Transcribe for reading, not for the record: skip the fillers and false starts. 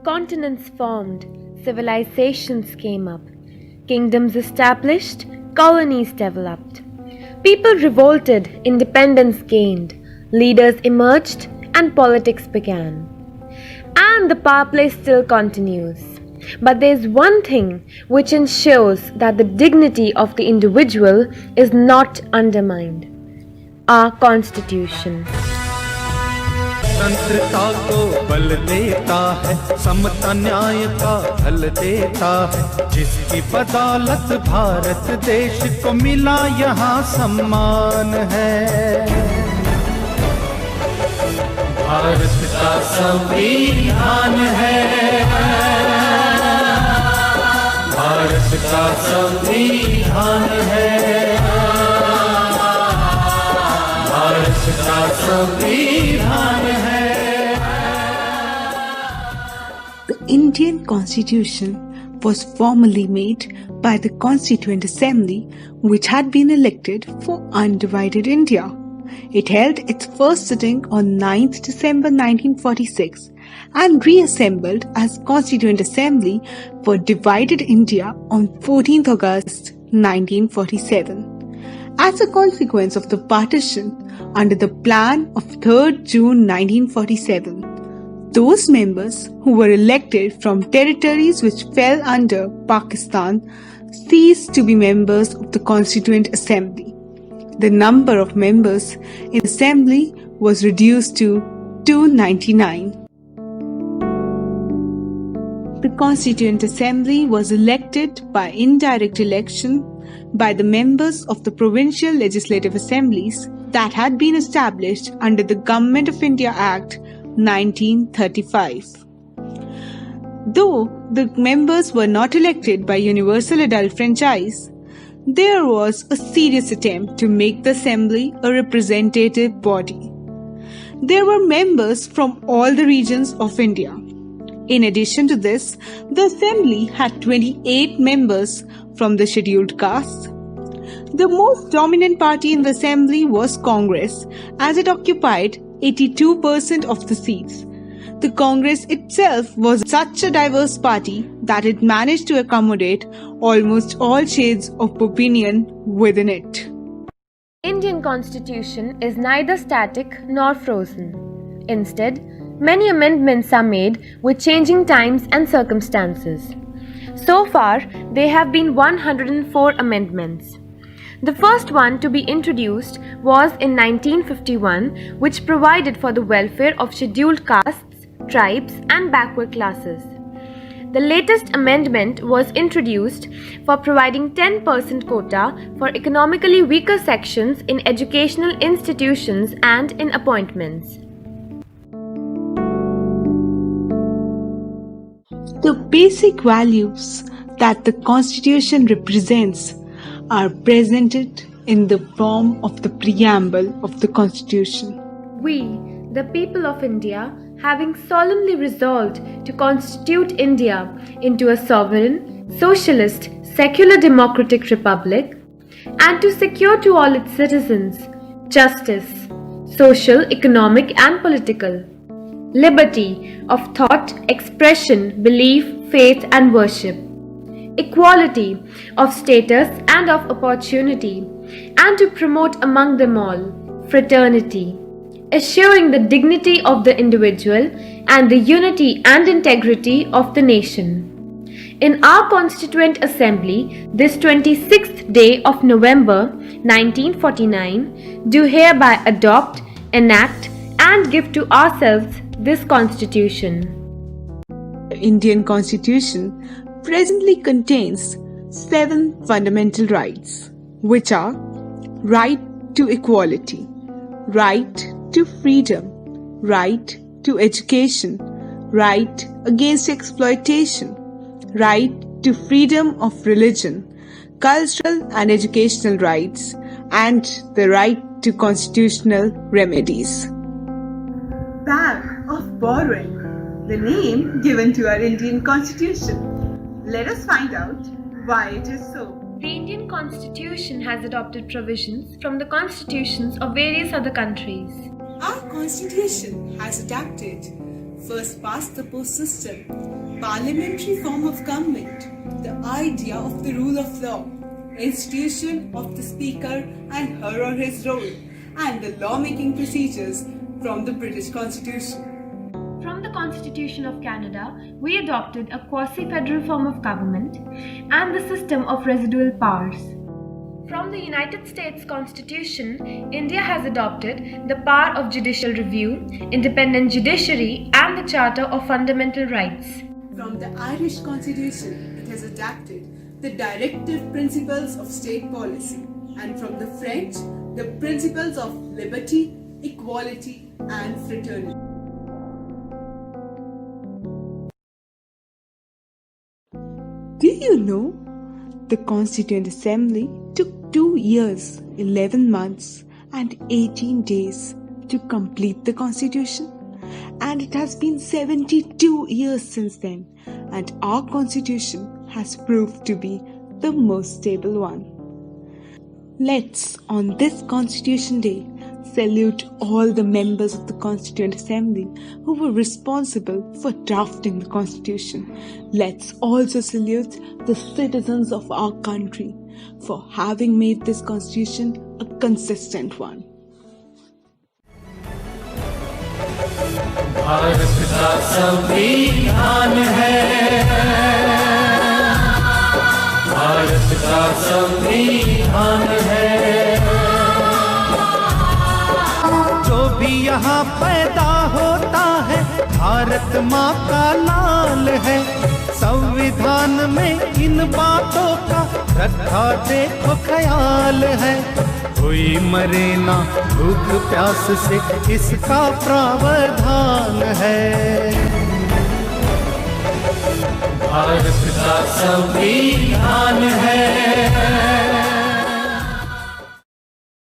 Continents formed, civilizations came up, kingdoms established, colonies developed. People revolted, independence gained, leaders emerged, and politics began. And the power play still continues. But there's one thing which ensures that the dignity of the individual is not undermined: our Constitution. स्वतंत्रता को बल देता है, समता न्याय का फल देता है, जिसकी बदौलत भारत देश को मिला यहाँ सम्मान है। भारत का संविधान है, भारत का संविधान है, भारत का संविधान है। The Indian Constitution was formally made by the Constituent Assembly, which had been elected for undivided India. It held its first sitting on 9th December 1946 and reassembled as Constituent Assembly for divided India on 14th August 1947. As a consequence of the partition under the plan of 3rd June 1947, those members who were elected from territories which fell under Pakistan ceased to be members of the Constituent Assembly. The number of members in the Assembly was reduced to 299. The Constituent Assembly was elected by indirect election by the members of the provincial legislative assemblies that had been established under the Government of India Act 1935. Though the members were not elected by universal adult franchise, there was a serious attempt to make the assembly a representative body. There were members from all the regions of India. In addition to this, the assembly had 28 members from the scheduled castes. The most dominant party in the assembly was Congress, as it occupied 82% of the seats. The Congress itself was such a diverse party that it managed to accommodate almost all shades of opinion within it. Indian Constitution is neither static nor frozen. Instead, many amendments are made with changing times and circumstances. So far, there have been 104 amendments. The first one to be introduced was in 1951, which provided for the welfare of scheduled castes, tribes, and backward classes. The latest amendment was introduced for providing 10% quota for economically weaker sections in educational institutions and in appointments. The basic values that the Constitution represents are presented in the form of the preamble of the Constitution. We, the people of India, having solemnly resolved to constitute India into a sovereign, socialist, secular democratic republic, and to secure to all its citizens justice, social, economic, and political, liberty of thought, expression, belief, faith, and worship, equality of status and of opportunity, and to promote among them all fraternity, assuring the dignity of the individual and the unity and integrity of the nation. In our Constituent Assembly, this 26th day of November 1949, do hereby adopt, enact, and give to ourselves this Constitution. The Indian Constitution presently contains 7 fundamental rights, which are right to equality, right to freedom, right to education, right against exploitation, right to freedom of religion, cultural and educational rights, and the right to constitutional remedies. Bank of Borrowing, the name given to our Indian Constitution. Let us find out why it is so. The Indian Constitution has adopted provisions from the constitutions of various other countries. Our Constitution has adapted first past the post system, parliamentary form of government, the idea of the rule of law, institution of the speaker and her or his role, and the lawmaking procedures from the British Constitution. From the Constitution of Canada, we adopted a quasi-federal form of government and the system of residual powers. From the United States Constitution, India has adopted the power of judicial review, independent judiciary, and the Charter of Fundamental Rights. From the Irish Constitution, it has adapted the directive principles of state policy, and from the French, the principles of liberty, equality, and fraternity. Do you know? The Constituent Assembly took 2 years, 11 months, and 18 days to complete the Constitution. And it has been 72 years since then, and our Constitution has proved to be the most stable one. Let's, on this Constitution Day, salute all the members of the Constituent Assembly who were responsible for drafting the Constitution. Let's also salute the citizens of our country for having made this Constitution a consistent one. Bharat का संविधान है, भारत का संविधान है। जो भी यहाँ पैदा होता है भारत माँ का लाल है। संविधान में इन बातों का रखा देखो ख्याल है। कोई मरे ना भूख प्यास से इसका प्रावधान है। भारत का संविधान है,